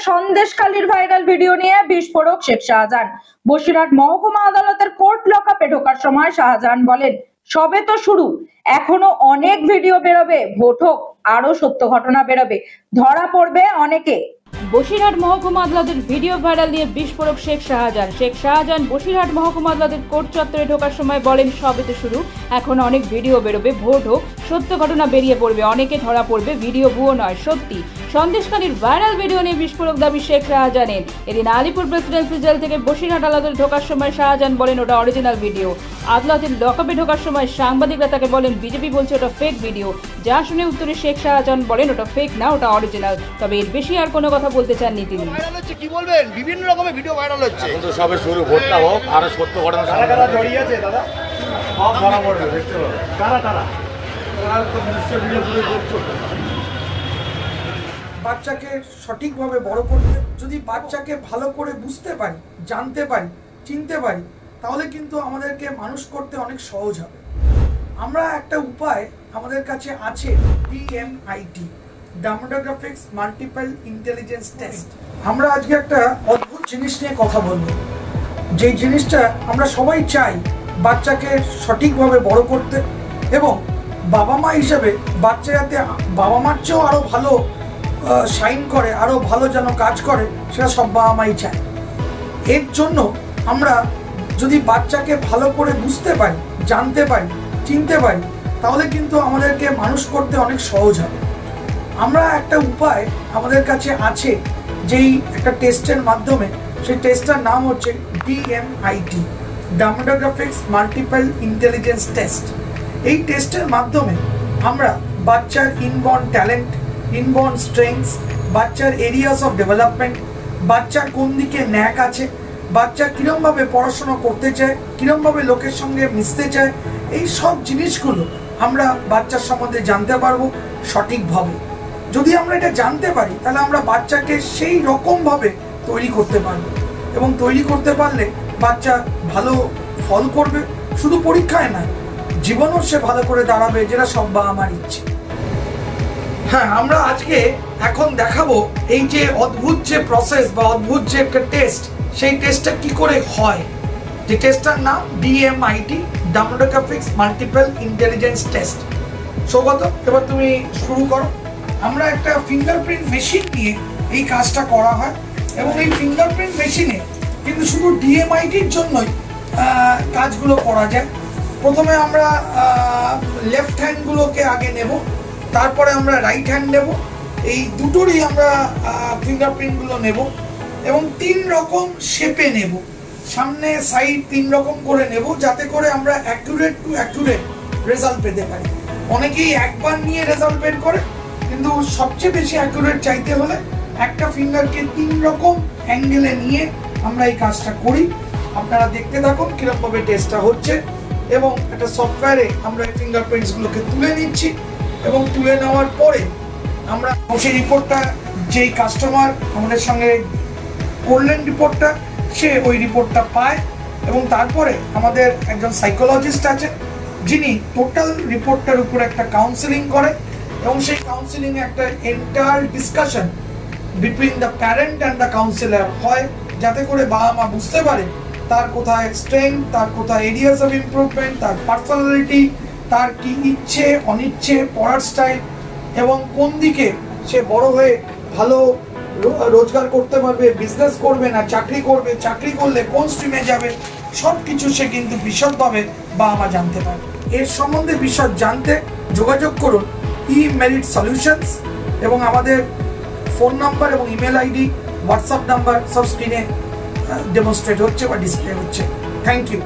সন্দেশখালীর viral video নিয়ে বিস্ফোরক শেখ শাহজাহান। বসিরহাট মহকুমা আদালতের কোর্ট লকআপে ঢোকার সময় শাহজাহান বলেন, সবে তো শুরু, এখনো অনেক ভিডিও বেরোবে, ভোট হোক আরো সত্য ঘটনা বেরোবে, ধরা পড়বে অনেকে। বসিরহাট মহকুমা আদালতের ভিডিও ভাইরাল নিয়ে বিস্ফোরক শেখ শাহজাহান বসিরহাট মহকুমা আদালতের কোর্ট চত্বরে ঢোকার সময় বলেন, সবে তো শুরু, এখন অনেক ভিডিও বেরোবে, ভোট হোক সত্য ঘটনা বেরিয়ে পড়বে, অনেকে ধরা পড়বে, ভিডিও ভুয়ো নয় সত্যি। সন্দেশখালীর ভাইরাল ভিডিও নিয়ে বিস্ফোরক দাবি শেখ শাহজাহানের। এদিন আলিপুর প্রেসিডেন্সি জেল থেকে বসিরহাট আদালতে ঢোকার সময় শাহজাহান বলেন ওটা অরিজিনাল ভিডিও। আদালতের লকআপে ঢোকার সময় সাংবাদিকরা তাকে বলেন বিজেপি বলছে ওটা ফেক ভিডিও। যা শুনে উত্তরে শেখ শাহজাহান বলেন ওটা ফেক না, ওটা অরিজিনাল। তবে এর বেশি আর কোনো কথা বলতে চাননি তিনি। ভাইরাল হচ্ছে কি বলবেন, বিভিন্ন রকমের ভিডিও ভাইরাল হচ্ছে। এখন তো সবে শুরু, ভোটটা হোক আর সত্য ঘটনা কারা জড়িয়ে আছে দাদা সব ধরা পড়বে, দেখতে পাবো কারা তো নিশ্চয় ভিডিও করে করছো। বাচ্চাকে সঠিকভাবে বড় করতে, যদি বাচ্চাকে ভালো করে বুঝতে পারি, জানতে পারি, চিনতে পারি, তাহলে কিন্তু আমাদেরকে মানুষ করতে অনেক সহজ হবে। আমরা একটা উপায় আমাদের কাছে আছে, DMIT, demographics multiple intelligence test. আমরা আজকে একটা অদ্ভুত জিনিস নিয়ে কথা বলবো, যে জিনিসটা আমরা সবাই চাই বাচ্চাকে সঠিকভাবে বড় করতে, এবং বাবা মা হিসেবে বাচ্চা যাতে বাবা মার চেয়েও আরও ভালো শাইন করে, আরও ভালো যেন কাজ করে, সেটা সব বাবা মাই চায়। এর জন্য আমরা যদি বাচ্চাকে ভালো করে বুঝতে পারি, জানতে পারি, চিনতে পারি, তাহলে কিন্তু আমাদেরকে মানুষ করতে অনেক সহজ হবে। আমরা একটা উপায় আমাদের কাছে আছে, যেই একটা টেস্টের মাধ্যমে, সেই টেস্টটার নাম হচ্ছে DMIT, demographics multiple intelligence test. এই টেস্টের মাধ্যমে আমরা বাচ্চার ইনবর্ন ট্যালেন্ট, ইনবর্ন স্ট্রেংথস, বাচ্চার এরিয়াস অফ ডেভেলপমেন্ট, বাচ্চার কোন দিকে ন্যাক আছে, বাচ্চা কীরমভাবে পড়াশোনা করতে চায়, কীরমভাবে লোকের সঙ্গে মিশতে চায়, এই সব জিনিসগুলো আমরা বাচ্চার সম্বন্ধে জানতে পারবো সঠিকভাবে। যদি আমরা এটা জানতে পারি, তাহলে আমরা বাচ্চাকে সেই রকমভাবে তৈরি করতে পারবো, এবং তৈরি করতে পারলে বাচ্চা ভালো ফল করবে, শুধু পরীক্ষায় না, জীবনও সে ভালো করে দাঁড়াবে, যেটা সব বাবা মার ইচ্ছে। হ্যাঁ, আমরা আজকে এখন দেখাবো এই যে অদ্ভুত যে প্রসেস বা অদ্ভুত যে একটা টেস্ট, সেই টেস্টটা কি করে হয়। যে টেস্টটার নাম DMIT, demographics multiple intelligence test. Saugata, এবার তুমি শুরু করো। আমরা একটা ফিঙ্গারপ্রিন্ট মেশিন নিয়ে এই কাজটা করা হয়, এবং এই ফিঙ্গারপ্রিন্ট মেশিনে কিন্তু শুধু DMITর জন্যই কাজগুলো করা যায়। প্রথমে আমরা লেফট হ্যান্ডগুলোকে আগে নেব, তারপরে আমরা রাইট হ্যান্ড নেব, এই দুটোরই আমরা ফিঙ্গারপ্রিন্টগুলো নেব, এবং 3 রকম শেপে নেব, সামনে সাইড 3 রকম করে নেব, যাতে করে আমরা অ্যাকুরেট টু অ্যাকুরেট রেজাল্ট পেতে পারি। অনেকেই একবার নিয়ে রেজাল্ট বের করে, কিন্তু সবচেয়ে বেশি অ্যাকুরেট চাইতে হলে একটা ফিঙ্গারকে 3 রকম অ্যাঙ্গেলে নিয়ে আমরা এই কাজটা করি। আপনারা দেখতে থাকুন কীরকমভাবে টেস্টটা হচ্ছে, এবং একটা সফটওয়্যারে আমরা এই ফিঙ্গারপ্রিন্টসগুলোকে তুলে নিচ্ছি, এবং তুলে নেওয়ার পরে আমরা সেই রিপোর্টটা, যেই কাস্টমার আমাদের সঙ্গে করলেন রিপোর্টটা, সে ওই রিপোর্টটা পায়, এবং তারপরে আমাদের একজন সাইকোলজিস্ট আছে, যিনি টোটাল রিপোর্টটার উপর একটা কাউন্সেলিং করে, এবং সেই কাউন্সেলিংয়ে একটা entire discussion between the parent and the councillor হয়, যাতে করে বাবা মা বুঝতে পারে তার কোথায় স্ট্রেংথ, তার কোথায় এরিয়াস অফ ইমপ্রুভমেন্ট, তার পার্সোনালিটি, তার কি ইচ্ছে অনিচ্ছে, পড়ার স্টাইল, এবং কোন দিকে সে বড় হয়ে ভালো রোজগার করতে পারবে, বিজনেস করবে না চাকরি করবে, চাকরি করলে কোন স্ট্রিমে যাবে, সব কিছু সে কিন্তু বিশদভাবে বাবা মা জানতে পারবে। এর সম্বন্ধে বিশদ জানতে যোগাযোগ করুন eMerit Solutions, এবং আমাদের ফোন নাম্বার এবং ইমেল আইডি, হোয়াটসঅ্যাপ নাম্বার সব স্ক্রিনে ডেমনস্ট্রেট হচ্ছে বা ডিসপ্লে হচ্ছে। Thank you.